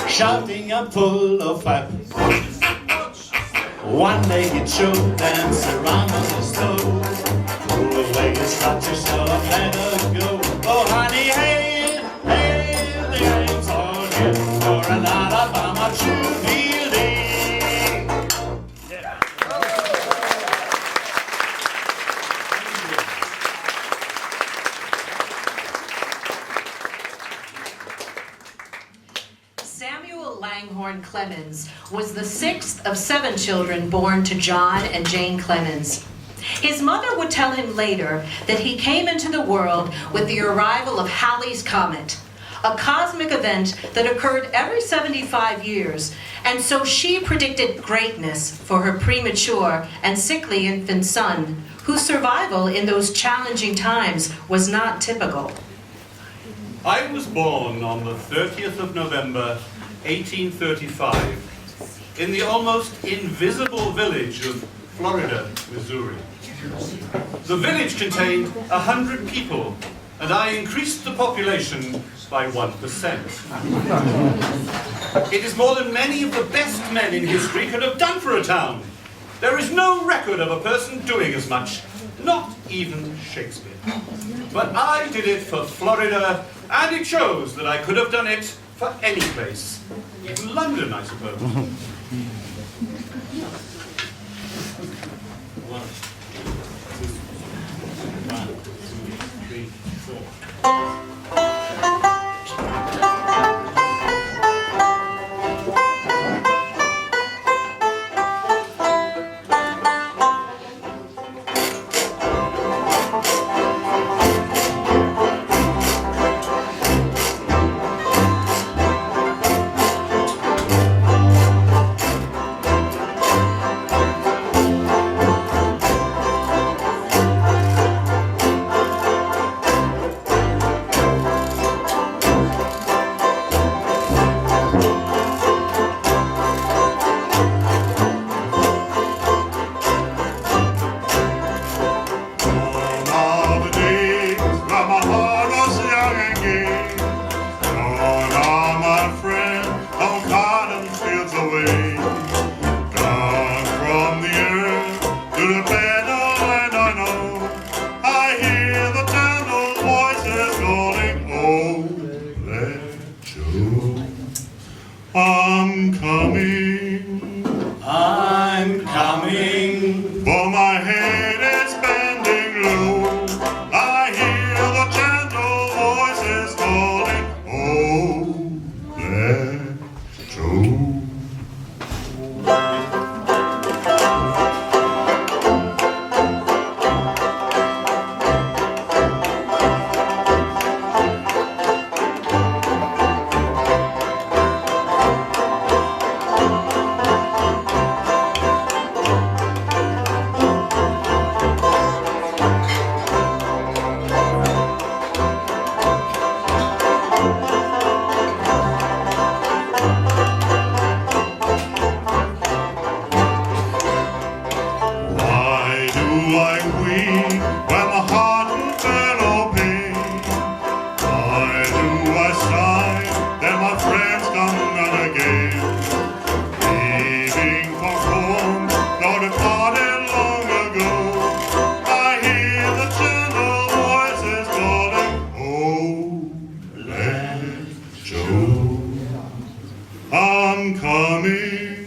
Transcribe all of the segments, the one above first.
Shouting up full of fat. One-legged show dance around on the stove. Pull away and start yourself, let her go. Oh honey, hail, hail, the game's all here for an Alabama jubilee. Yeah. Langhorne Clemens was the sixth of 7 children born to John and Jane Clemens. His mother would tell him later that he came into the world with the arrival of Halley's Comet, a cosmic event that occurred every 75 years, and so she predicted greatness for her premature and sickly infant son, whose survival in those challenging times was not typical. I was born on the 30th of November, 1835, in the almost invisible village of Florida, Missouri. The village contained 100 people, and I increased the population by 1%. It is more than many of the best men in history could have done for a town. There is no record of a person doing as much, not even Shakespeare. But I did it for Florida, and it shows that I could have done it for any place, even London, I suppose. 1, 2, 3, 4. Joe. Why do I weep when my heart in fellow pain? Why do I sigh that my friends come not again? Leaving for home, though departed long ago, I hear the gentle voices calling, oh, let Joe. I'm coming,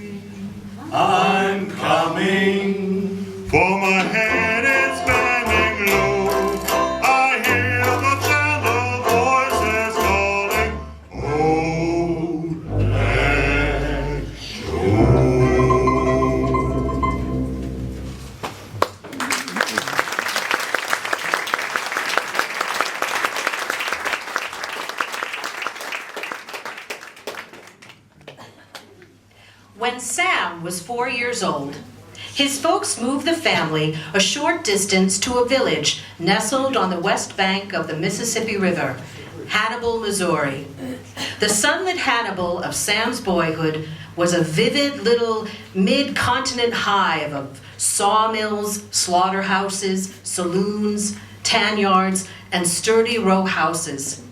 for my head is bending low. I hear the gentle voices calling, oh, let Joe. When Sam was 4 years old, his folks moved the family a short distance to a village nestled on the west bank of the Mississippi River, Hannibal, Missouri. The sunlit Hannibal of Sam's boyhood was a vivid little mid-continent hive of sawmills, slaughterhouses, saloons, tan yards, and sturdy row houses.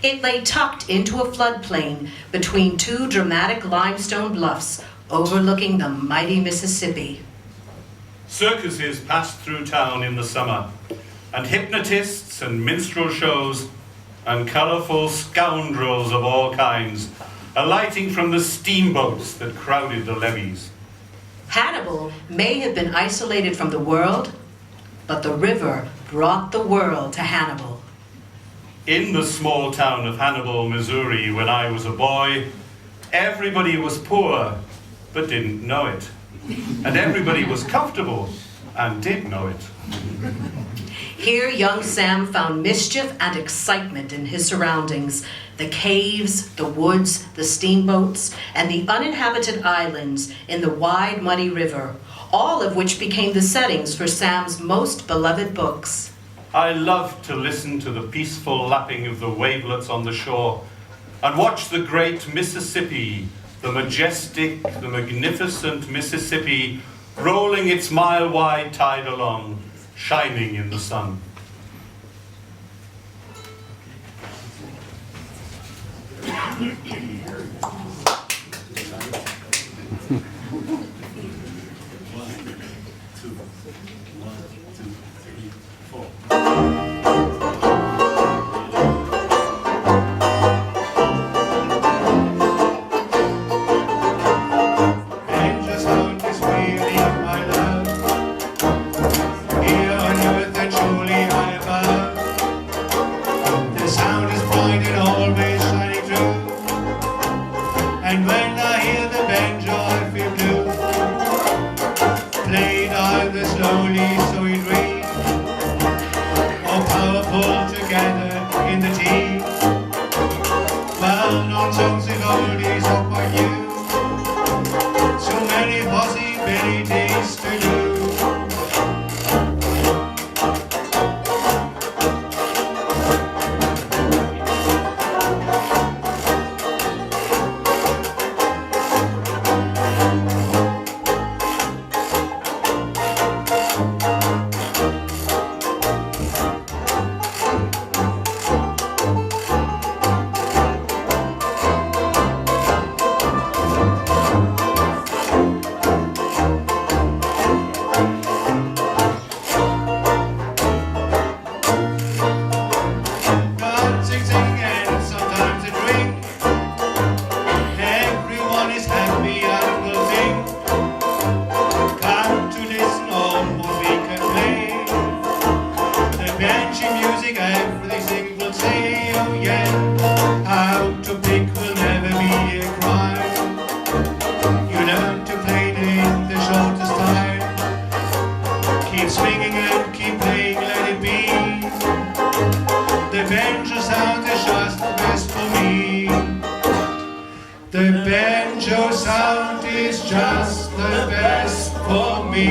It lay tucked into a floodplain between two dramatic limestone bluffs overlooking the mighty Mississippi. Circuses passed through town in the summer, and hypnotists and minstrel shows and colourful scoundrels of all kinds alighting from the steamboats that crowded the levees. Hannibal may have been isolated from the world, but the river brought the world to Hannibal. In the small town of Hannibal, Missouri, when I was a boy, everybody was poor but didn't know it. And everybody was comfortable and did know it. Here, young Sam found mischief and excitement in his surroundings. The caves, the woods, the steamboats, and the uninhabited islands in the wide, muddy river, all of which became the settings for Sam's most beloved books. I loved to listen to the peaceful lapping of the wavelets on the shore and watch the great Mississippi, the majestic, the magnificent Mississippi, rolling its mile-wide tide along, shining in the sun. And when I hear the banjo, I feel blue. Played either slowly, so it rains, or south is just the best for me.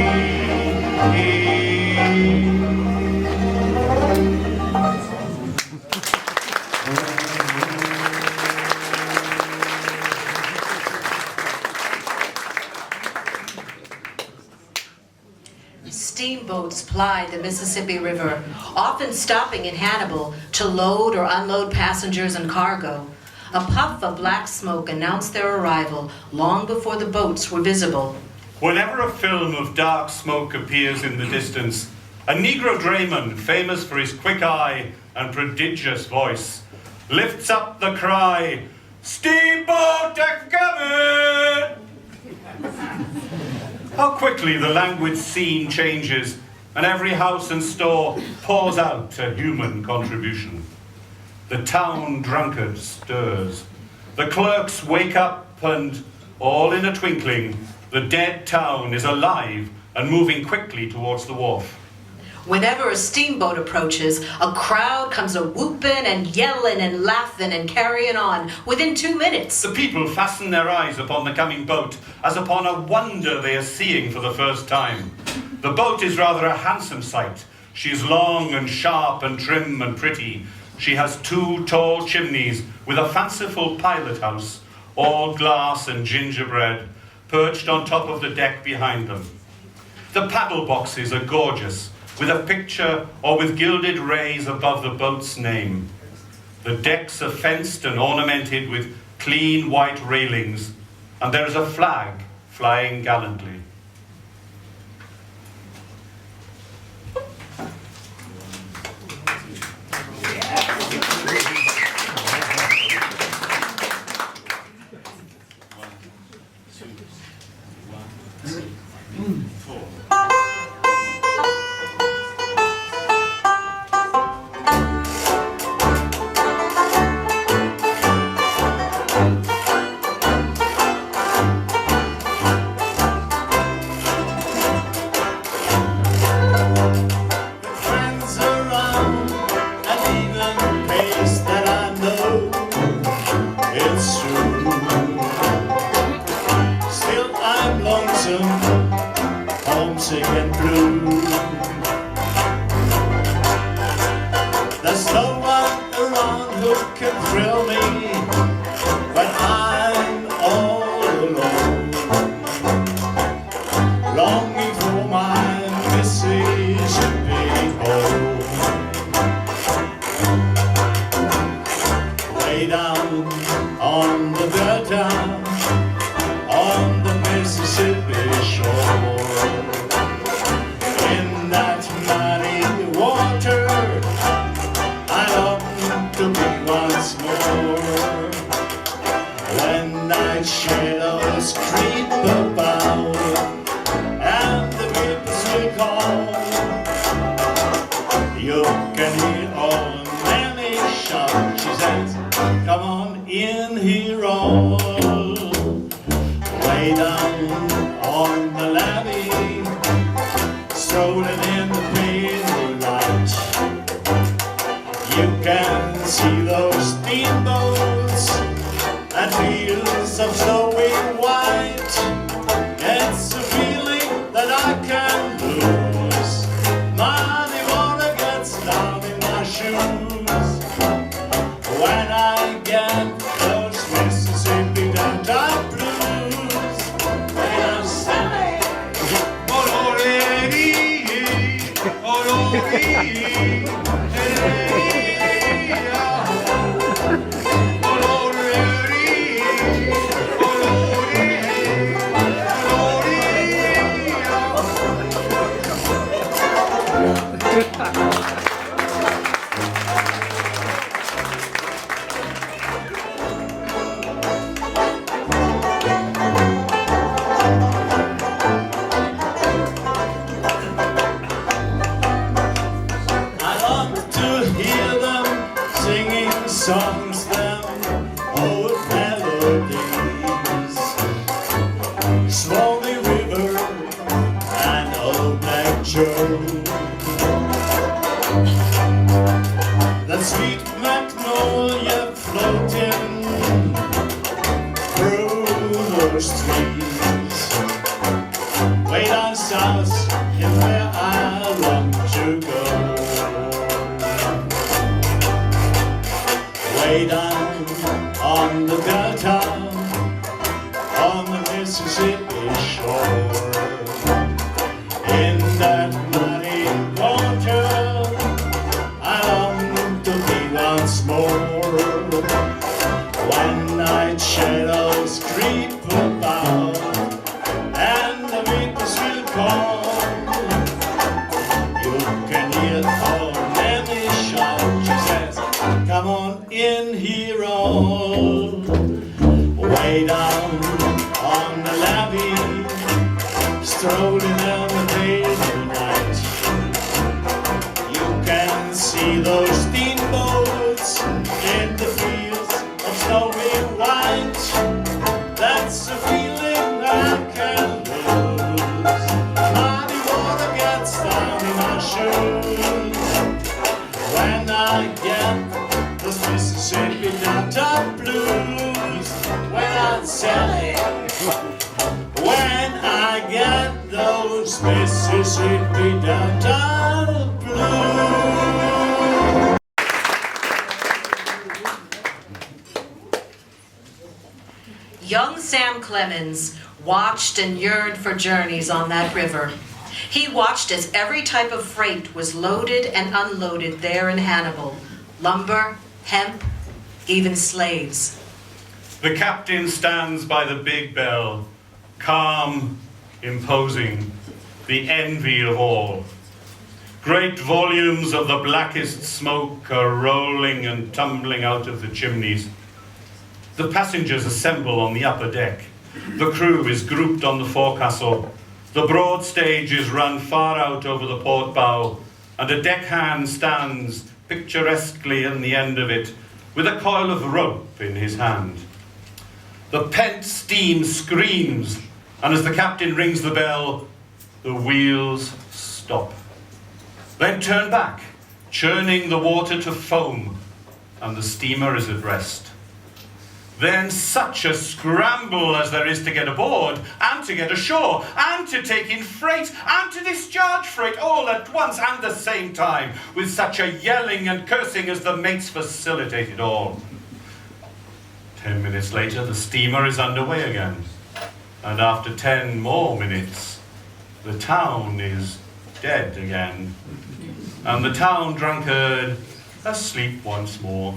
Steamboats plied the Mississippi River, often stopping in Hannibal to load or unload passengers and cargo. A puff of black smoke announced their arrival long before the boats were visible. Whenever a film of dark smoke appears in the distance, a Negro drayman, famous for his quick eye and prodigious voice, lifts up the cry, "Steamboat a-comin'!" How quickly the languid scene changes, and every house and store pours out a human contribution. The town drunkard stirs. The clerks wake up, and all in a twinkling, the dead town is alive and moving quickly towards the wharf. Whenever a steamboat approaches, a crowd comes a-whooping and yelling and laughing and carrying on within 2 minutes. The people fasten their eyes upon the coming boat as upon a wonder they are seeing for the first time. The boat is rather a handsome sight. She is long and sharp and trim and pretty. She has 2 tall chimneys with a fanciful pilot house, all glass and gingerbread, perched on top of the deck behind them. The paddle boxes are gorgeous, with a picture or with gilded rays above the boat's name. The decks are fenced and ornamented with clean white railings, and there is a flag flying gallantly. Homesick and blue. There's no one around who can thrill me, but I'm all alone, longing for my Mississippi home. Way down on the Delta, on the Mississippi shore, in that muddy water, I long to be once more. When night shadows creep about and the winds will call, you can hear old Nanny shout. She says, "Come on in here all." Way down on the levee, strolling in the pale light, you can see those steamboats and fields of snowy white. It's a feeling that I can't lose. Muddy water gets down in my shoes when I get those Mississippi downtown blues. When I'm standing, I long trees. Way down south is where I long to go. Way down on the Delta, on the Mississippi shore, in that muddy water, I long to be once more. When night shadows creep about and the winds will come, you can hear our Nanny shout. She says, come on in here all. Way down on the levee, strolling down the pale night, you can see those steamboats in the fields of snowy white. That's a feeling I can lose. Muddy water gets down in my shoes. When I get those Mississippi Delta blues, when I sell it, when I get those Mississippi Delta blues. Young Sam Clemens watched and yearned for journeys on that river. He watched as every type of freight was loaded and unloaded there in Hannibal. Lumber, hemp, even slaves. The captain stands by the big bell, calm, imposing, the envy of all. Great volumes of the blackest smoke are rolling and tumbling out of the chimneys. The passengers assemble on the upper deck. The crew is grouped on the forecastle. The broad stage is run far out over the port bow, and a deckhand stands picturesquely in the end of it, with a coil of rope in his hand. The pent steam screams, and as the captain rings the bell, the wheels stop. Then turn back, churning the water to foam, and the steamer is at rest. Then such a scramble as there is to get aboard, and to get ashore, and to take in freight, and to discharge freight all at once and the same time, with such a yelling and cursing as the mates facilitate it all. 10 minutes later, the steamer is underway again, and after 10 more minutes, the town is dead again, and the town drunkard asleep once more.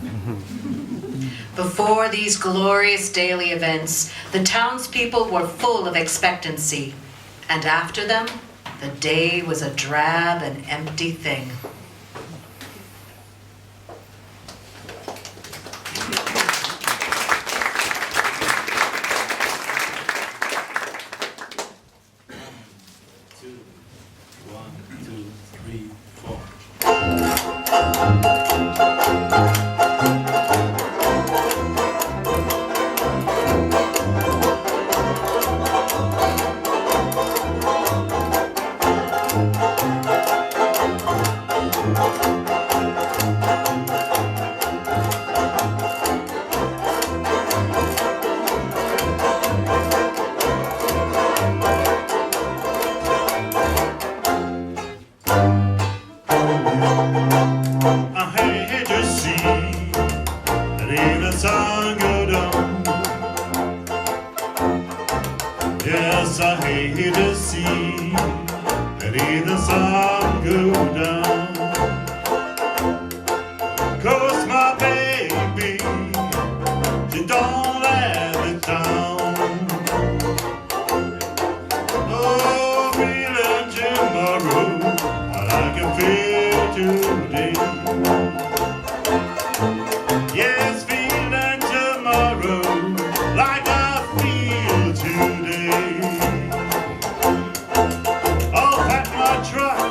Before these glorious daily events, the townspeople were full of expectancy, and after them, the day was a drab and empty thing. One, two, three, four. I hate to see that even sun go down. Yes, I hate to see that even sun go down. 'Cause my baby, she don't let it down. Oh, feeling tomorrow, but I can feel today. Yes, feeling tomorrow like I feel today. I'll pack my truck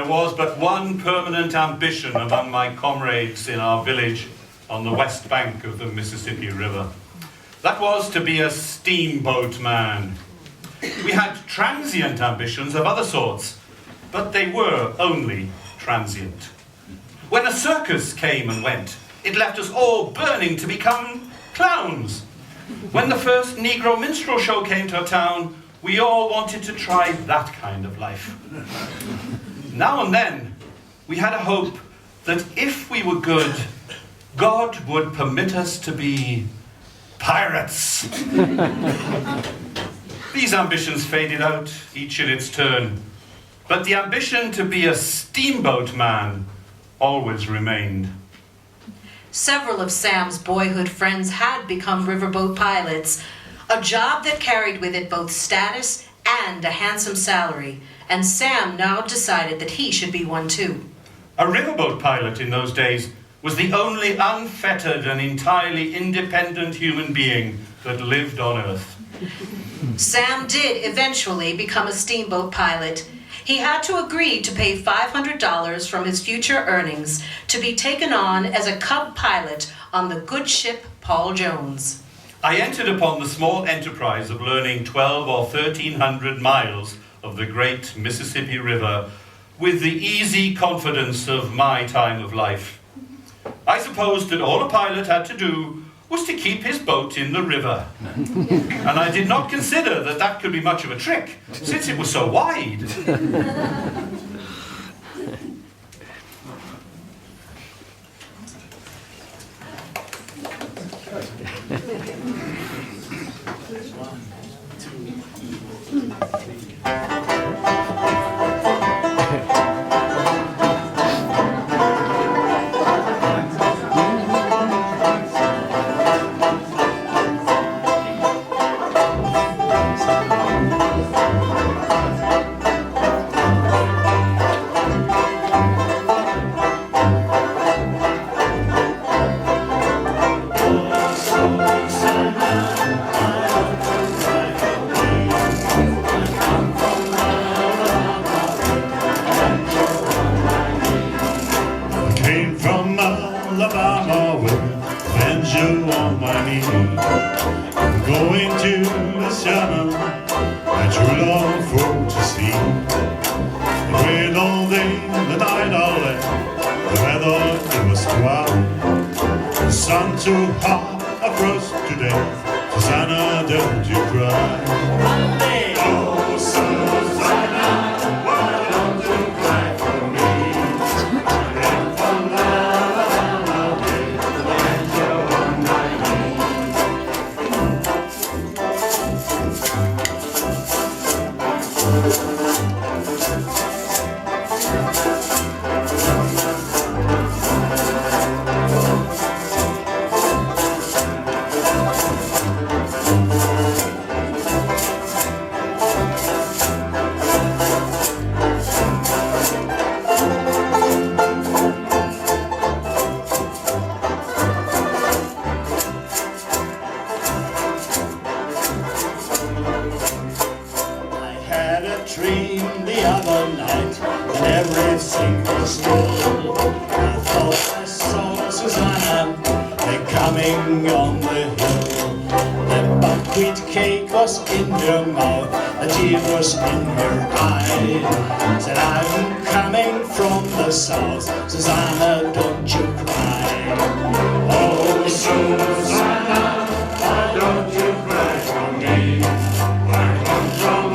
There was but one permanent ambition among my comrades in our village on the west bank of the Mississippi River. That was to be a steamboat man. We had transient ambitions of other sorts, but they were only transient. When a circus came and went, it left us all burning to become clowns. When the first Negro minstrel show came to town, we all wanted to try that kind of life. Now and then, we had a hope that if we were good, God would permit us to be pirates. These ambitions faded out, each in its turn, but the ambition to be a steamboat man always remained. Several of Sam's boyhood friends had become riverboat pilots, a job that carried with it both status and a handsome salary, and Sam now decided that he should be one too. A riverboat pilot in those days was the only unfettered and entirely independent human being that lived on Earth. Sam did eventually become a steamboat pilot. He had to agree to pay $500 from his future earnings to be taken on as a cub pilot on the good ship Paul Jones. I entered upon the small enterprise of learning 12 or 1,300 miles of the great Mississippi River with the easy confidence of my time of life. I supposed that all a pilot had to do was to keep his boat in the river. And I did not consider that that could be much of a trick, since it was so wide. Alabama with a banjo on my knee, going to Louisiana, my true love for to see. It rained all day, the night all day, the weather it was wild. The sun too hot, I froze to death. Susanna, don't you cry. Oh, Susanna, why don't you cry for me? Dream the other night and everything was still. I thought I saw Susanna coming on the hill. The buckwheat cake was in her mouth, a tear was in her eye. Said, I'm coming from the south, Susanna, don't you cry. Oh, Susanna, why don't you cry for me? I come from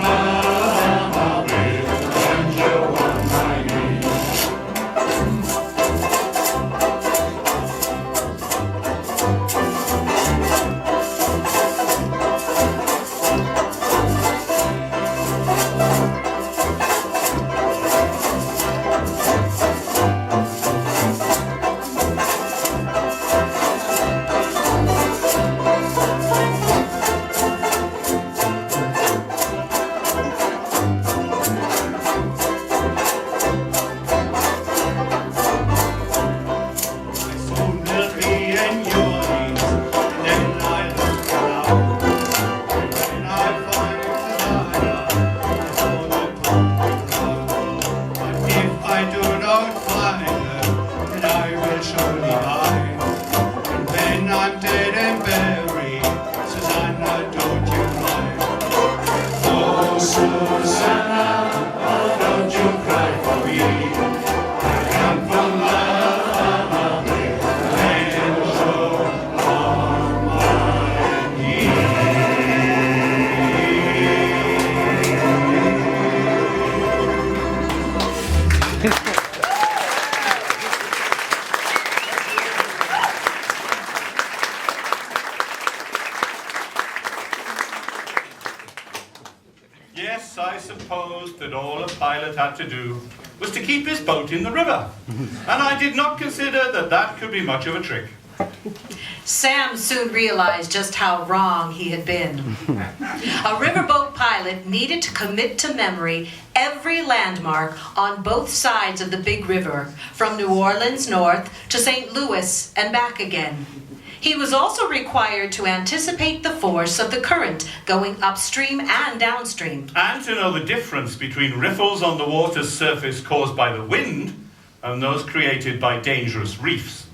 Susanna, oh, don't you cry for me. I come from the family, angel on my knee. Yes, I supposed that all a pilot had to do was to keep his boat in the river. And I did not consider that that could be much of a trick. Sam soon realized just how wrong he had been. A riverboat pilot needed to commit to memory every landmark on both sides of the big river, from New Orleans north to St. Louis and back again. He was also required to anticipate the force of the current going upstream and downstream. And to know the difference between riffles on the water's surface caused by the wind and those created by dangerous reefs.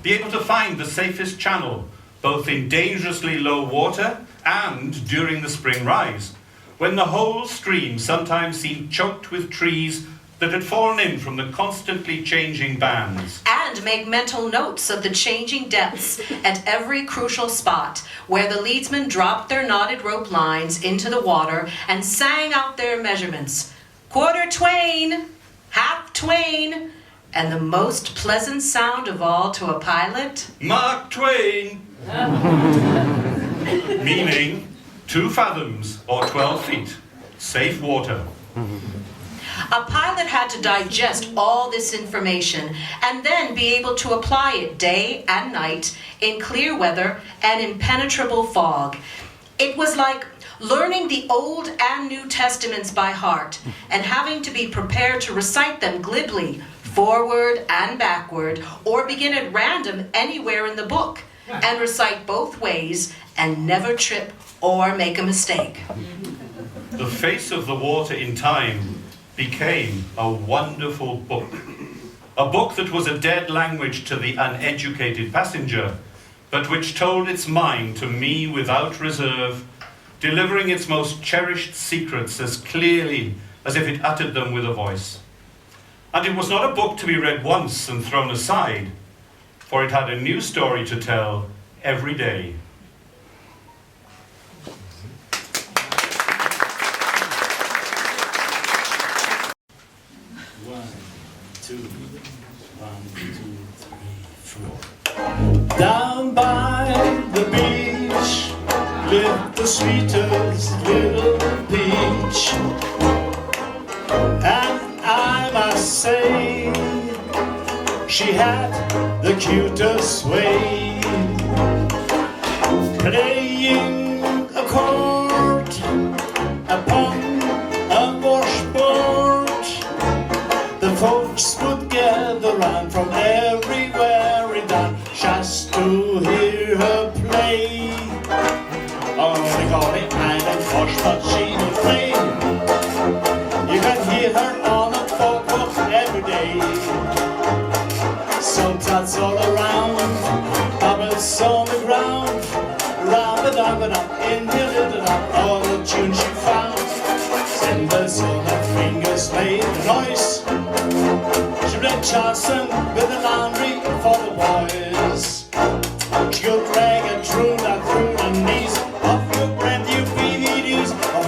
Be able to find the safest channel, both in dangerously low water and during the spring rise, when the whole stream sometimes seemed choked with trees that had fallen in from the constantly changing bands. And make mental notes of the changing depths at every crucial spot where the leadsmen dropped their knotted rope lines into the water and sang out their measurements. Quarter twain, half twain, and the most pleasant sound of all to a pilot? Mark Twain! Meaning 2 fathoms or 12 feet, safe water. A pilot had to digest all this information and then be able to apply it day and night in clear weather and impenetrable fog. It was like learning the Old and New Testaments by heart and having to be prepared to recite them glibly, forward and backward, or begin at random anywhere in the book and recite both ways and never trip or make a mistake. The face of the water in time became a wonderful book. A book that was a dead language to the uneducated passenger, but which told its mind to me without reserve, delivering its most cherished secrets as clearly as if it uttered them with a voice. And it was not a book to be read once and thrown aside, for it had a new story to tell every day. Down by the beach lived the sweetest little peach, and I must say she had the cutest way, playing a chord upon a washboard. The folks would gather round from everywhere in town just to hear her play. On the golly island wash, but she would play. You can hear her on a folk every day. Salts all around, bubbles on the ground, rub-a-dub-a-dub, in the little-dub, all the tunes she found. Cymbals on her fingers made a noise. She played Charleston with the laundry for the boys. She could drag it through the knees of your brand new DVDs of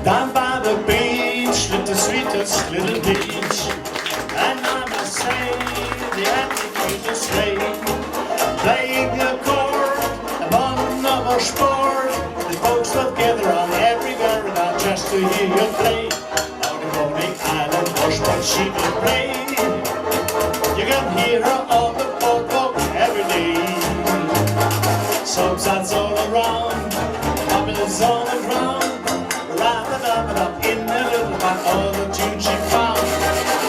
Down by the beach lived the sweetest little peach, and I must say the attitude is late. Playing the chord upon our sport, the folks will gather on everywhere about just to hear you play. On the Coney Island washboard she will play. You can hear her on the boardwalk every day. Subsides all around, populace on the ground. Up in the little one, all the tune she found.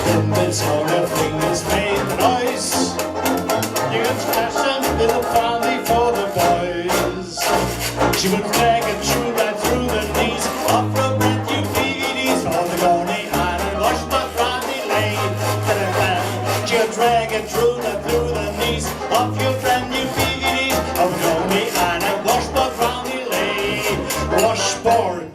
Then this whole thing is made the noise. You can splash a little funny for the boys. She would drag it through right through the knees of the brand new PDs on the Coney Island washboard Rodney Lane. She would drag it through the knees of your brand new PDs on the Coney Island washboard Rodney Lane. Washboard.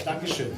Dankeschön.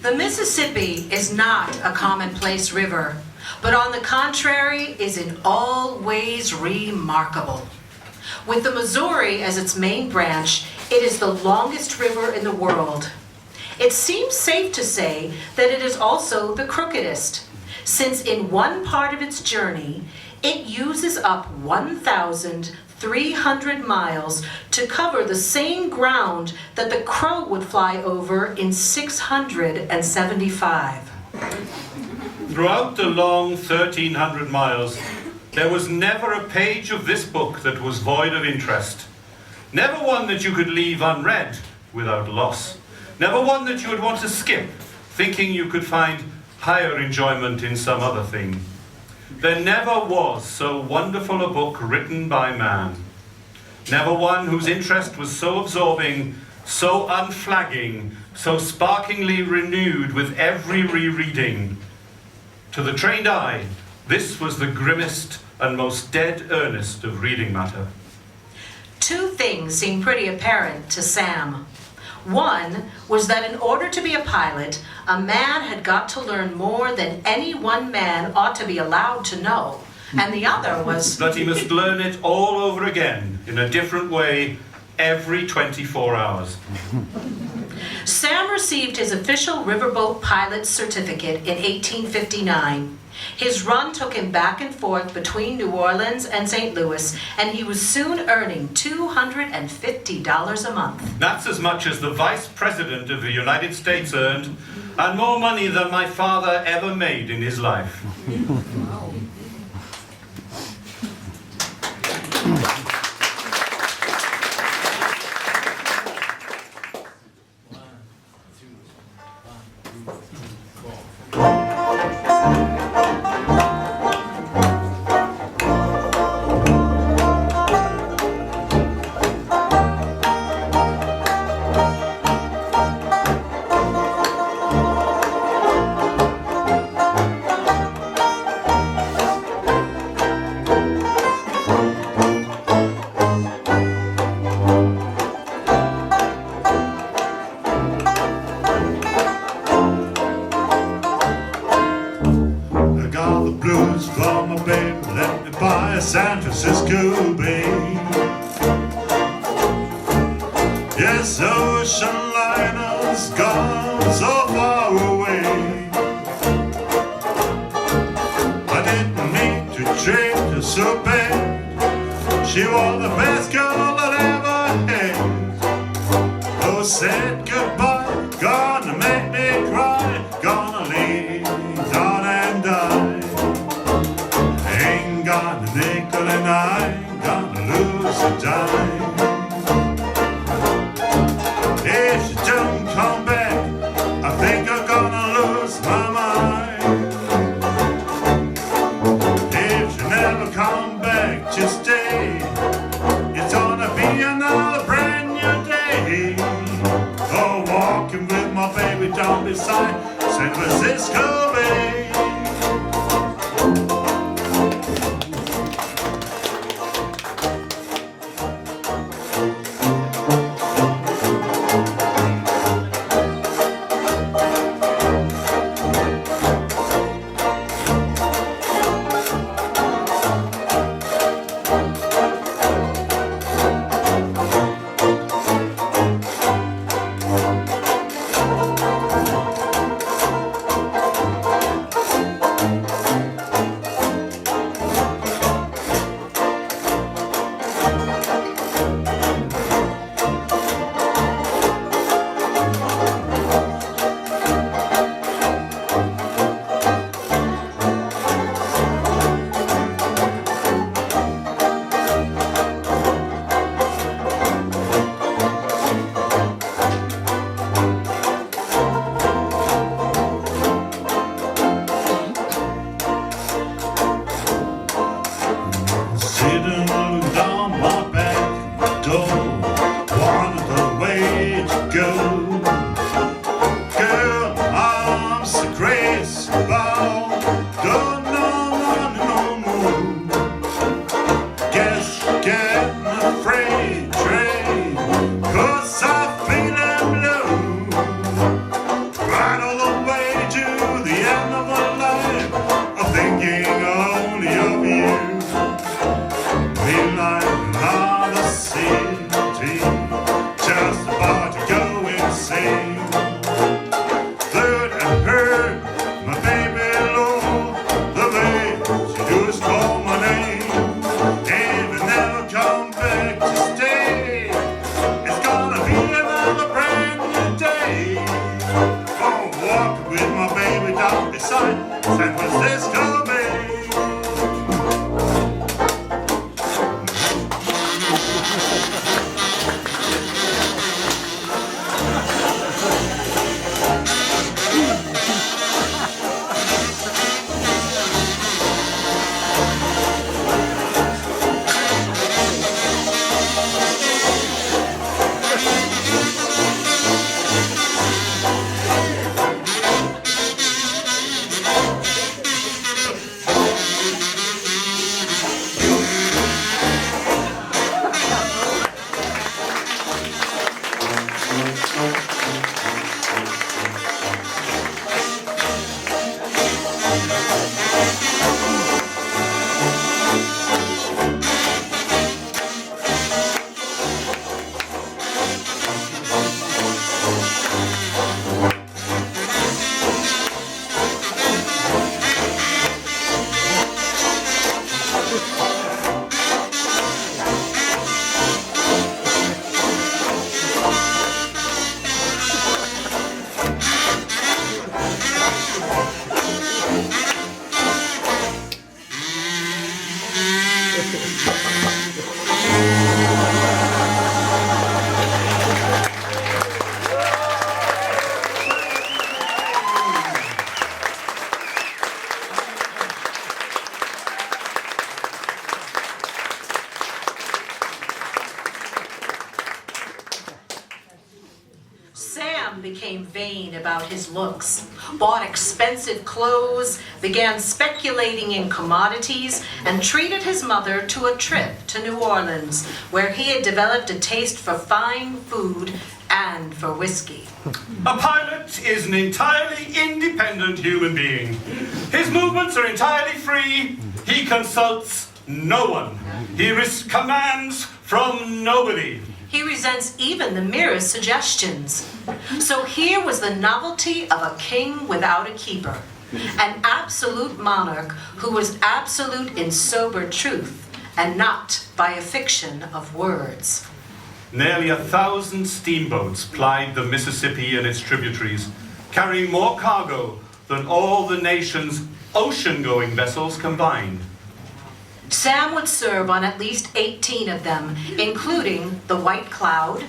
The Mississippi is not a commonplace river, but on the contrary is in all ways remarkable. With the Missouri as its main branch, it is the longest river in the world. It seems safe to say that it is also the crookedest, since in one part of its journey, it uses up 1,300 miles to cover the same ground that the crow would fly over in 675. Throughout the long 1,300 miles, there was never a page of this book that was void of interest. Never one that you could leave unread without loss. Never one that you would want to skip, thinking you could find higher enjoyment in some other thing. There never was so wonderful a book written by man. Never one whose interest was so absorbing, so unflagging, so sparkingly renewed with every rereading. To the trained eye, this was the grimmest and most dead earnest of reading matter. Two things seem pretty apparent to Sam. One was that in order to be a pilot, a man had got to learn more than any one man ought to be allowed to know, And the other was that he must learn it all over again in a different way every 24 hours. Sam received his official riverboat pilot's certificate in 1859. His run took him back and forth between New Orleans and St. Louis, and he was soon earning $250 a month. That's as much as the Vice President of the United States earned, and more money than my father ever made in his life. San Francisco Bay. Yes, ocean liners gone so far away. I didn't mean to treat her so bad. She was the best girl that ever had. Oh, said goodbye, gonna make me cry, gonna leave, down and die. Ain't got a nickel and I ain't gonna lose a dime. If she don't come back, I think I'm gonna lose my mind. If she never come back, just stay. It's gonna be another brand new day. Oh, walking with my baby down beside San Francisco Bay. Sam became vain about his looks, bought expensive clothes, began speculating in commodities, and treated his mother to a trip to New Orleans, where he had developed a taste for fine food and for whiskey. A pilot is an entirely independent human being. His movements are entirely free. He consults no one. He risks commands from nobody. He resents even the merest suggestions. So here was the novelty of a king without a keeper, an absolute monarch who was absolute in sober truth and not by a fiction of words. Nearly 1,000 steamboats plied the Mississippi and its tributaries, carrying more cargo than all the nation's ocean-going vessels combined. Sam would serve on at least 18 of them, including the White Cloud,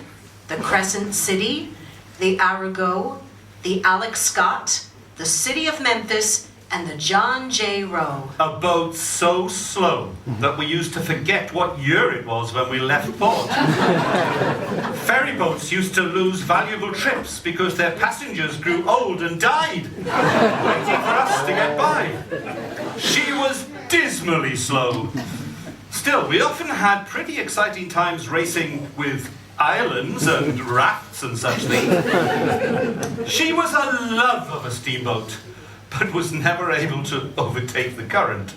the Crescent City, the Arago, the Alex Scott, the City of Memphis, and the John J. Roe. A boat so slow that we used to forget what year it was when we left port. Ferry boats used to lose valuable trips because their passengers grew old and died, waiting for us to get by. She was dismally slow. Still, we often had pretty exciting times racing with islands and rafts and such things. She was a love of a steamboat, but was never able to overtake the current.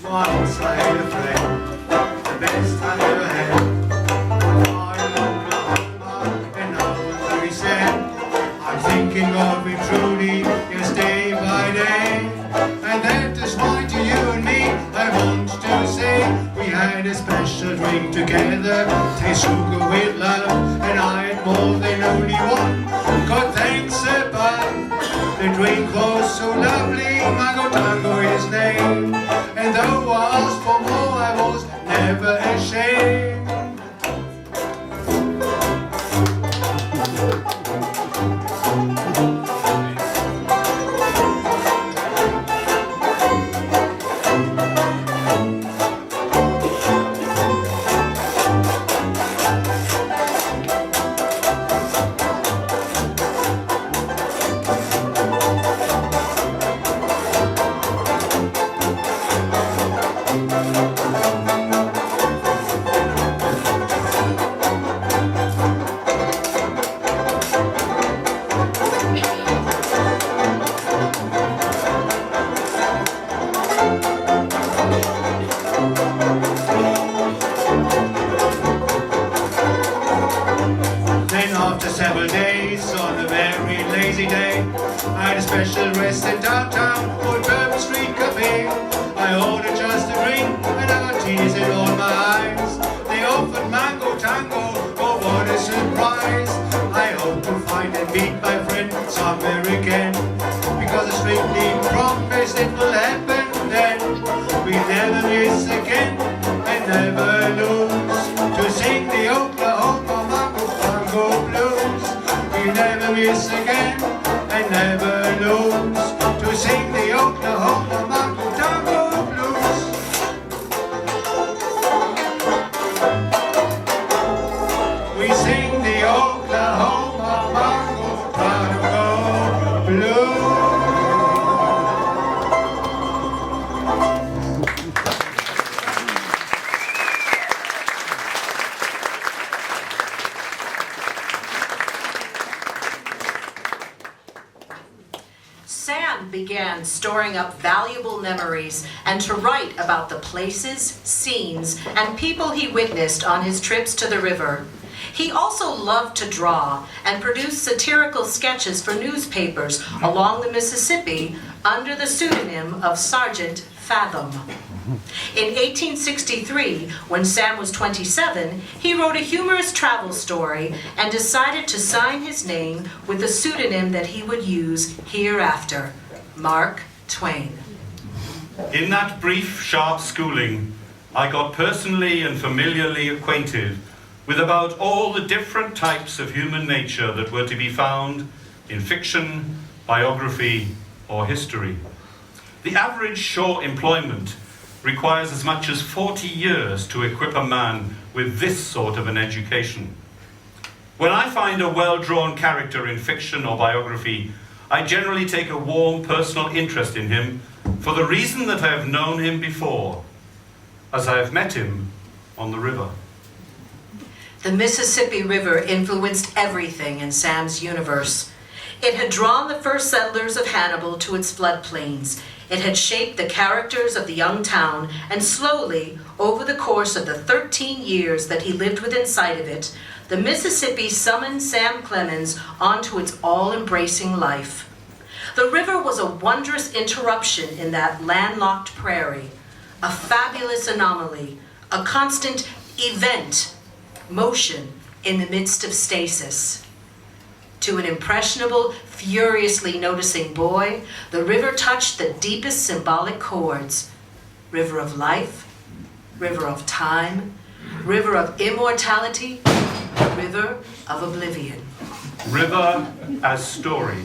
Once I had a friend, the best I ever had. And now I'm very sad. I'm thinking of it truly, yes, day by day. And that is why to you and me I want to say we had a special drink together, taste sugar with love, and I had more than only one. God thanks above. The drink was so lovely, Mango Tango his name. And though I asked for more, I was never ashamed. Then after several days, on a very lazy day, I had a special rest in downtown Old Bourbon Street Cafe. I ordered just a drink and I got tears in all my eyes. They offered Mango Tango, oh what a surprise. I hope to find and meet my friend somewhere again, because I strictly promise it will happen then. We never miss again and never lose to sing the Oklahoma Mango Tango Blues. We never miss again and never lose to sing the Oklahoma Mango Tango Blues. We sing the Oklahoma Mango Tango Blues. Sam began storing up valuable memories and to write about the places, scenes, and people he witnessed on his trips to the river. He also loved to draw and produce satirical sketches for newspapers along the Mississippi under the pseudonym of Sergeant Fathom. In 1863, when Sam was 27, he wrote a humorous travel story and decided to sign his name with the pseudonym that he would use hereafter, Mark Twain. In that brief, sharp schooling, I got personally and familiarly acquainted with about all the different types of human nature that were to be found in fiction, biography, or history. The average shore employment requires as much as 40 years to equip a man with this sort of an education. When I find a well-drawn character in fiction or biography, I generally take a warm personal interest in him for the reason that I have known him before, as I have met him on the river. The Mississippi River influenced everything in Sam's universe. It had drawn the first settlers of Hannibal to its floodplains. It had shaped the characters of the young town, and slowly, over the course of the 13 years that he lived within sight of it, the Mississippi summoned Sam Clemens onto its all-embracing life. The river was a wondrous interruption in that landlocked prairie, a fabulous anomaly, a constant event, motion in the midst of stasis. To an impressionable, furiously noticing boy, the river touched the deepest symbolic chords. River of life, river of time, river of immortality, river of oblivion. River as story.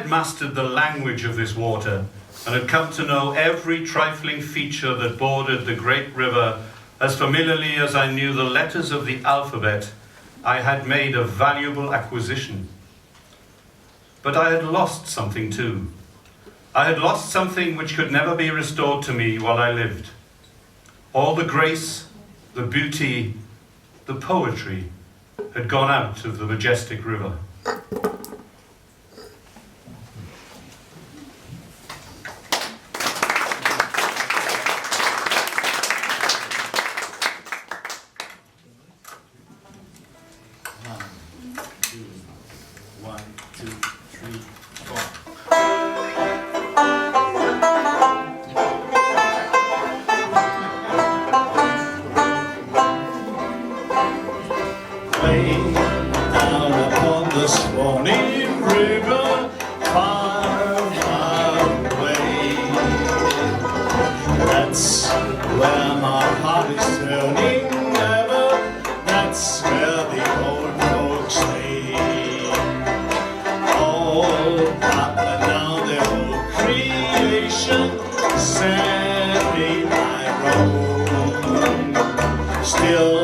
had mastered the language of this water and had come to know every trifling feature that bordered the great river as familiarly as I knew the letters of the alphabet, I had made a valuable acquisition. But I had lost something too. I had lost something which could never be restored to me while I lived. All the grace, the beauty, the poetry had gone out of the majestic river. One, two, three, four. Way down upon the Swanee River, far, far away. That's where my heart is turning ever. That's where the old folks stay. All up and down the whole creation, sadly I roam. Still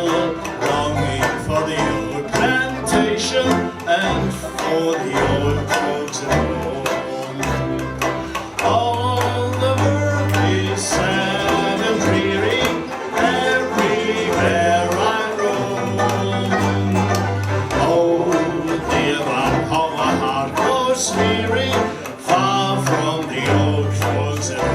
longing for the old plantation and for the old folks at home. All the world is sad and dreary everywhere I roam. Oh dear, but how my heart grows weary, far from the old folks at home.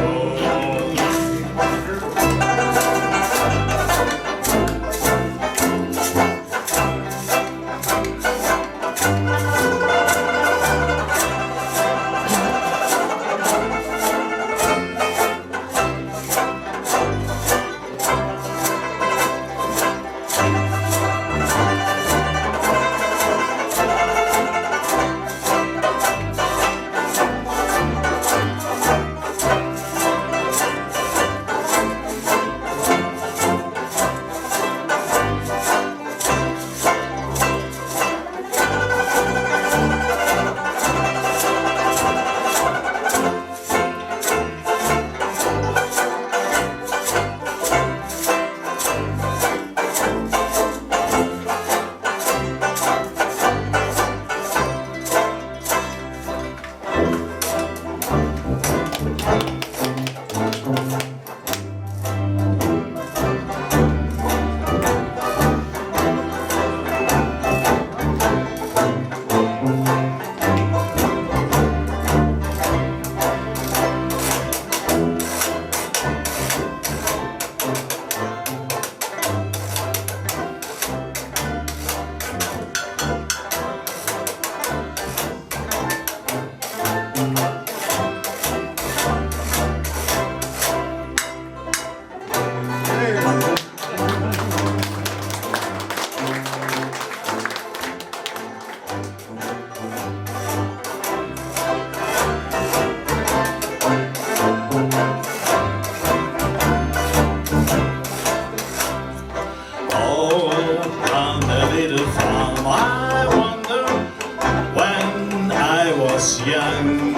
Young,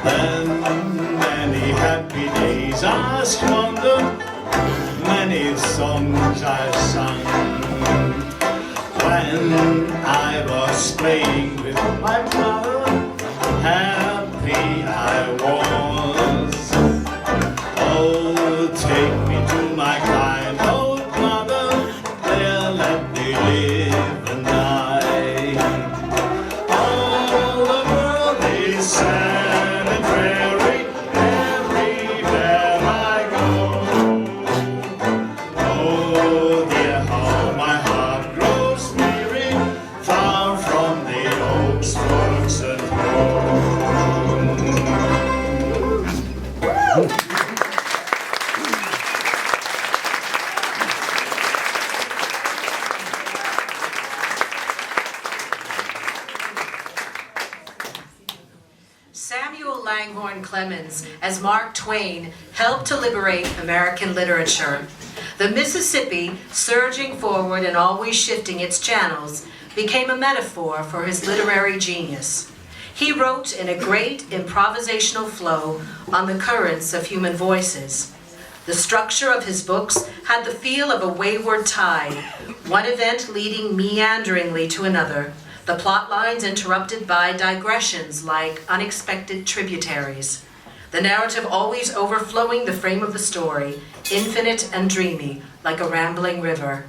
and many happy days I squandered, many songs I sung. When I was playing with my brother, happy I was. Oh, take me to my kind old mother, there let me live and die. Sad and dreary everywhere I go. Oh dear, how my heart grows weary, far from the old folks at home. Samuel Langhorne Clemens, as Mark Twain, helped to liberate American literature. The Mississippi, surging forward and always shifting its channels, became a metaphor for his literary genius. He wrote in a great improvisational flow on the currents of human voices. The structure of his books had the feel of a wayward tide, one event leading meanderingly to another, the plot lines interrupted by digressions like unexpected tributaries, the narrative always overflowing the frame of the story, infinite and dreamy, like a rambling river.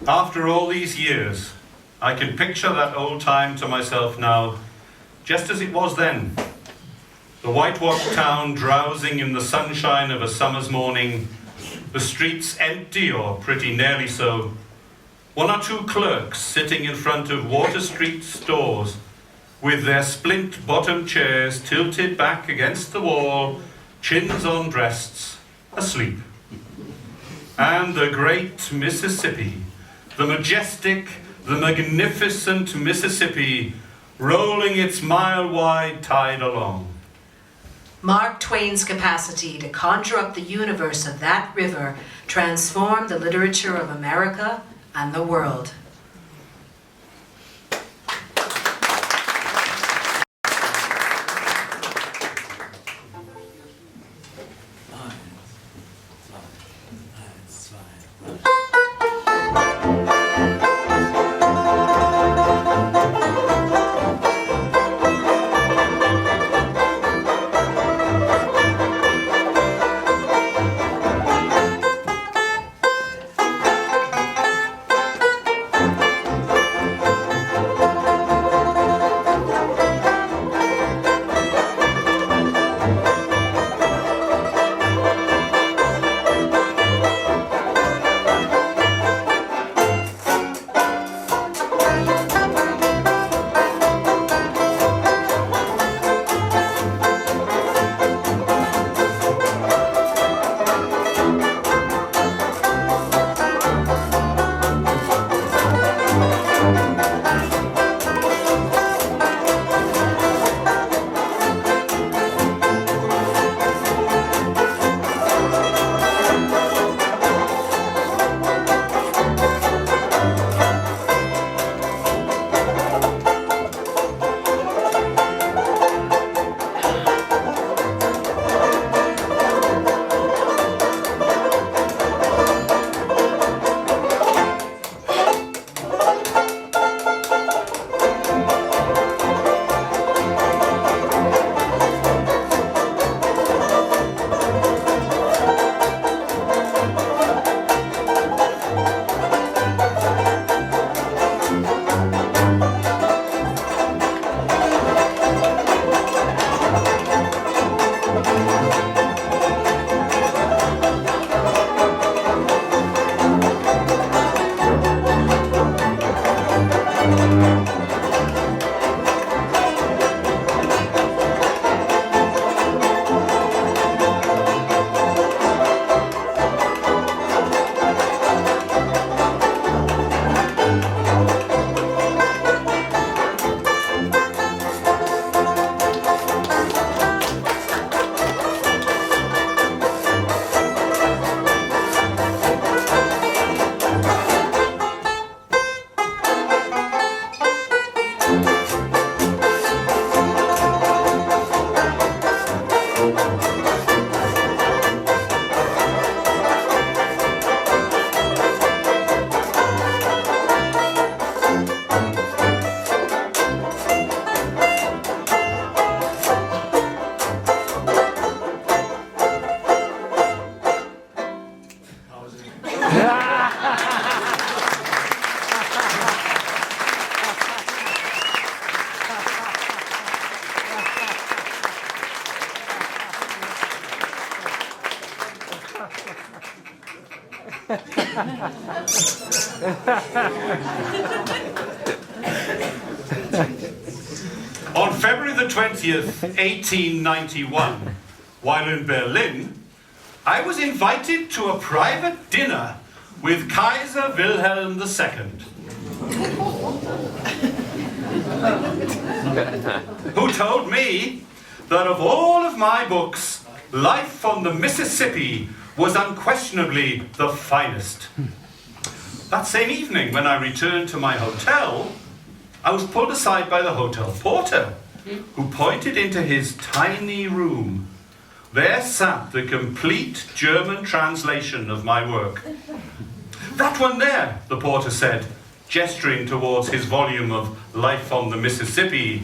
After all these years, I can picture that old time to myself now, just as it was then. The whitewashed town drowsing in the sunshine of a summer's morning, the streets empty or pretty nearly so, one or two clerks sitting in front of Water Street stores with their splint-bottomed chairs tilted back against the wall, chins on breasts, asleep. And the great Mississippi, the majestic, the magnificent Mississippi, rolling its mile-wide tide along. Mark Twain's capacity to conjure up the universe of that river transformed the literature of America and the world. On February the 20th, 1891, while in Berlin, I was invited to a private dinner with Kaiser Wilhelm II, who told me that of all of my books, Life on the Mississippi was unquestionably the finest. That same evening, when I returned to my hotel, I was pulled aside by the hotel porter, who pointed into his tiny room. There sat the complete German translation of my work. "That one there," the porter said, gesturing towards his volume of Life on the Mississippi,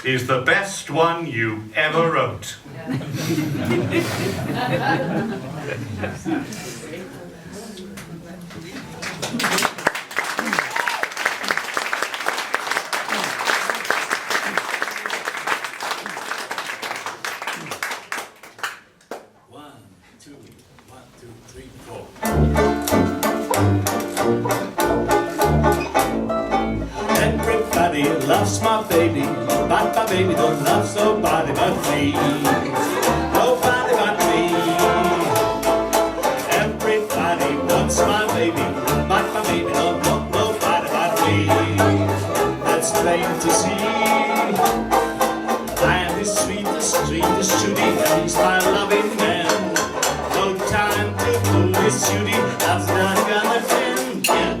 "is the best one you ever wrote." Everybody loves my baby, but my baby don't love nobody but me. Nobody but me. Everybody wants my baby, but my baby don't want nobody but me. That's plain to see. I am his sweetest Judy, and he's my loving man. No time to fool his Judy, love's not gonna end. Yeah.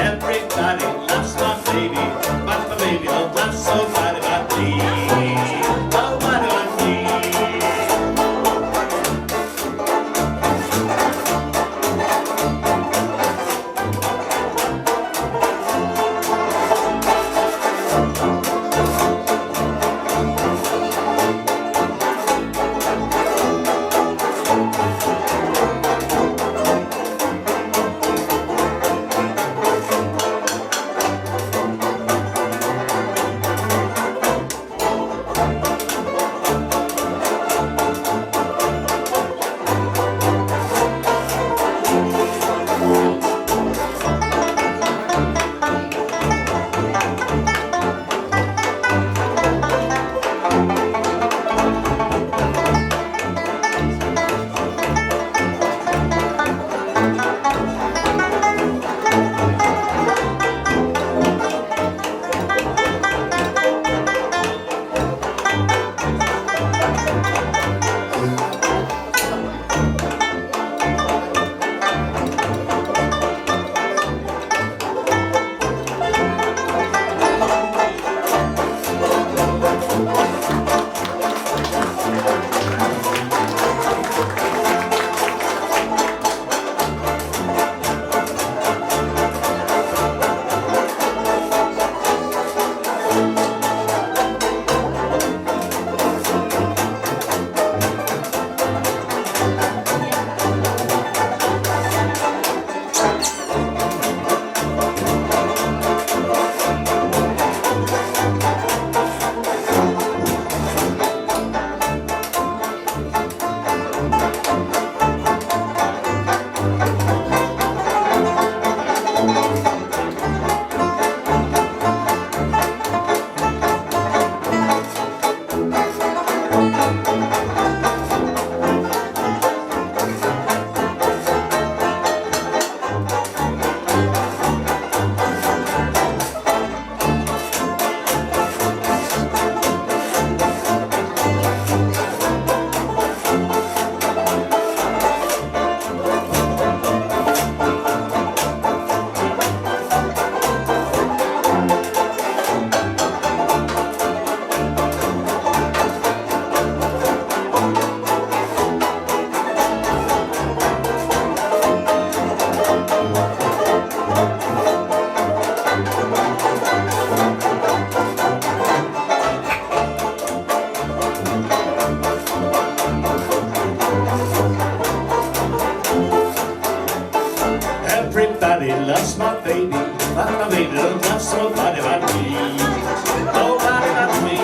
Everybody loves my baby, but my baby don't love somebody but me. Nobody but me. Everybody loves my baby, but my baby don't love somebody but me. Nobody but me.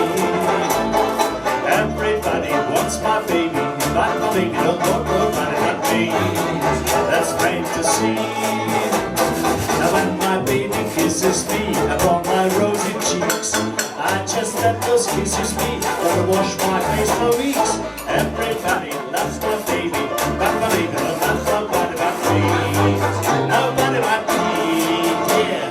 Everybody wants my baby, but my baby don't want nobody but me. That's plain to see. Now when my baby kisses me upon my rosy cheeks, I just let those kisses be, or wash my face for weeks. Everybody loves my baby, but my baby don't love somebody but me. Nobody but me, yeah.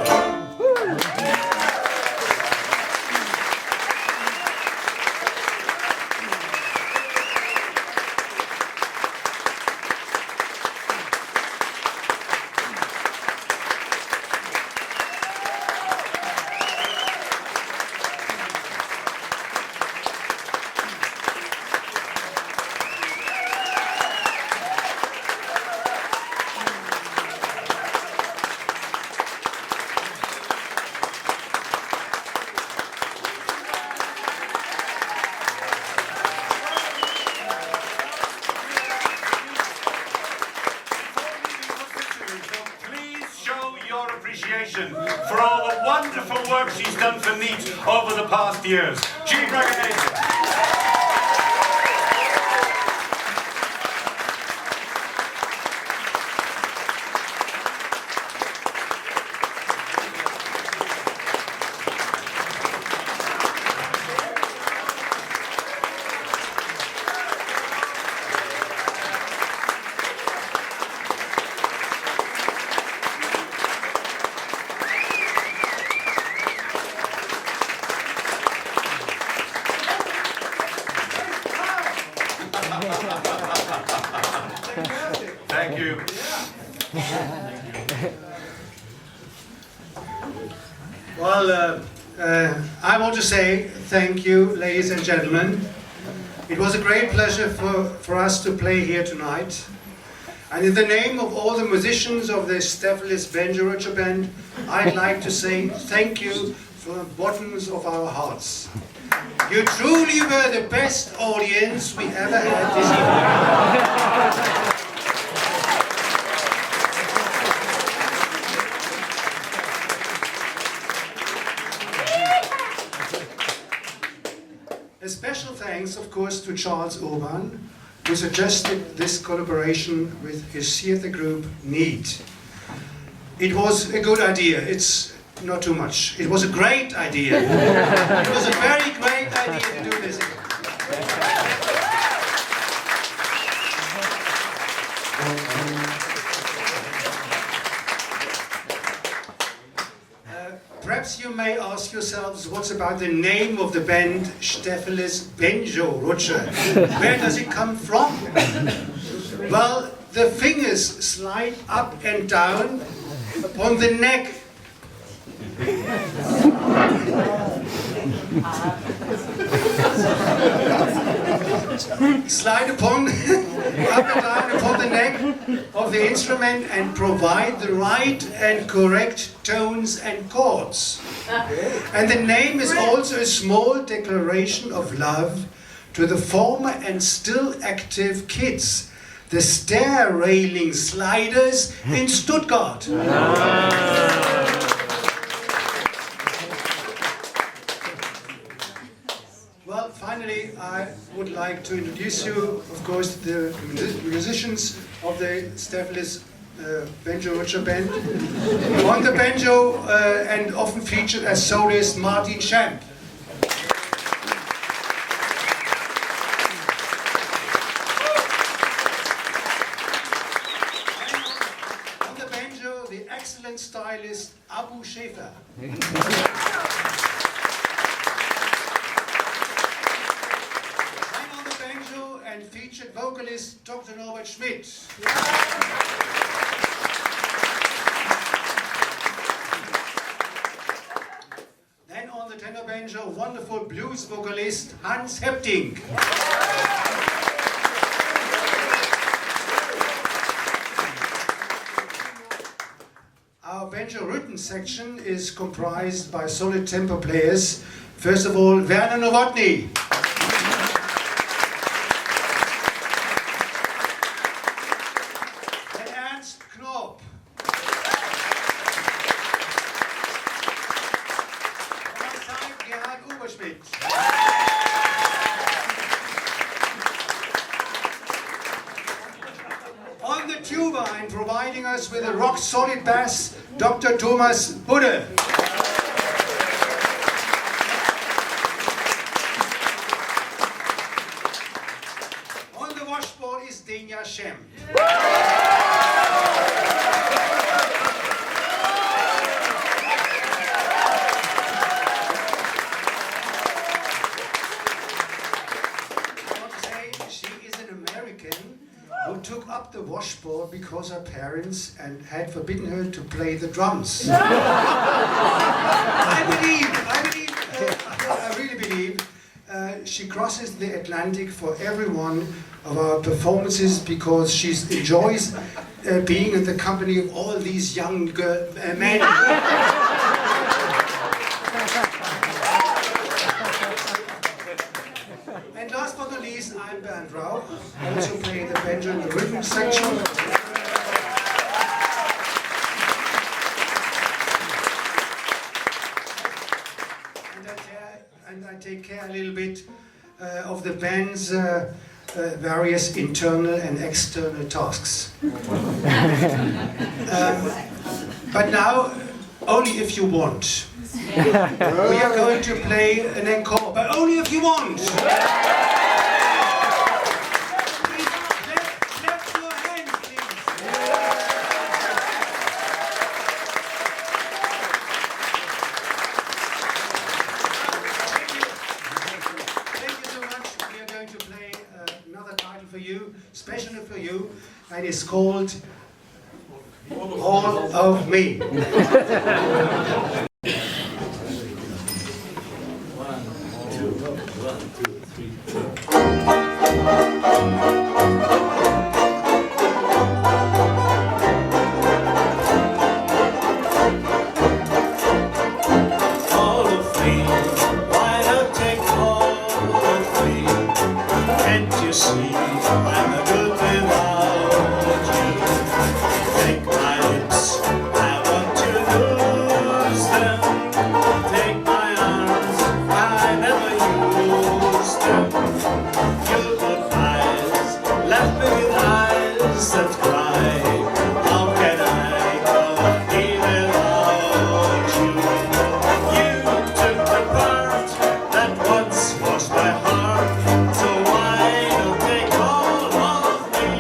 your appreciation for all the wonderful work she's done for NVEEx over the past years. Chief Recognition. Thank you. Well, I want to say thank you, ladies and gentlemen. It was a great pleasure for us to play here tonight. And in the name of all the musicians of the Stephelis Benjo Band, I'd like to say thank you from the bottoms of our hearts. You truly were the best audience we ever had this evening. A special thanks, of course, to Charles Urban, who suggested this collaboration with his theatre group, NEET. It was a good idea. It's not too much. It was a great idea. It was a very great idea to do this. Perhaps you may ask yourselves, what's about the name of the band Stephelis Benjo Rutsche? Where does it come from? Well, the fingers slide up and down upon the neck. Slide upon, up and down upon the neck of the instrument and provide the right and correct tones and chords. And the name is also a small declaration of love to the former and still active kids, the stair railing sliders in Stuttgart. Well, finally, I would like to introduce you, of course, the musicians of the Stephelis Benjo Rutsche Band. On the banjo and often featured as soloist Martin Schamp. On the banjo, the excellent stylist Abu Schäfer. And featured vocalist Dr. Norbert Schmidt. Then on the tenor banjo, wonderful blues vocalist Hans Hepting. Our banjo rhythm section is comprised by solid tempo players. First of all, Werner Nowotny. On the tuba and providing us with a rock-solid bass, Dr. Thomas Budde. On the washboard is Denia Shem. Who took up the washboard because her parents had forbidden her to play the drums. I really believe she crosses the Atlantic for every one of our performances because she enjoys being in the company of all these young men. And last but not least, I'm Bernd Rauch, also playing the banjo in the rhythm section. I take care a little bit of the band's various internal and external tasks. But now, only if you want. We are going to play an encore, but only if you want. Please, clap your hands, please. Thank you so much. We are going to play another title for you, specially for you, and it's called All of Me. All of me, why not take all of me? Can't you see I'm a good without you? Take my lips, I want to lose them. Take my arms, I never use them. Your good eyes left me with eyes that cry. How can I go even without you? You took the part that once was my heart, so why not take all of me?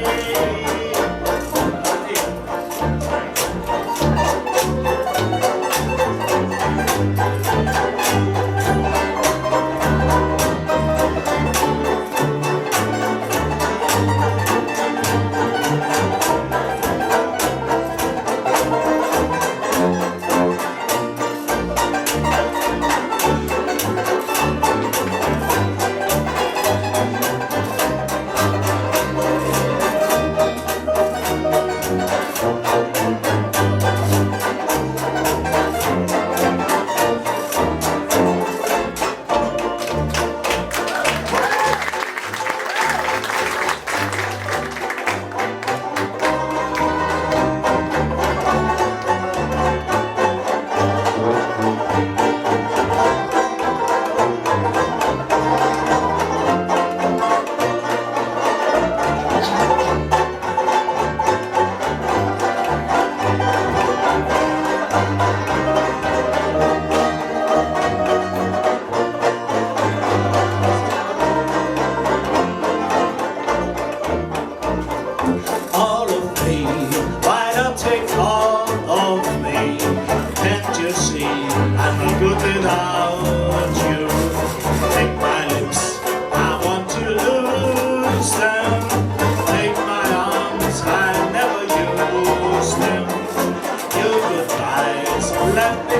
All of me, why not take all of me? Can't you see I'm no good without you? Take my lips, I want to lose them. Take my arms, I never use them. Your goodbyes left me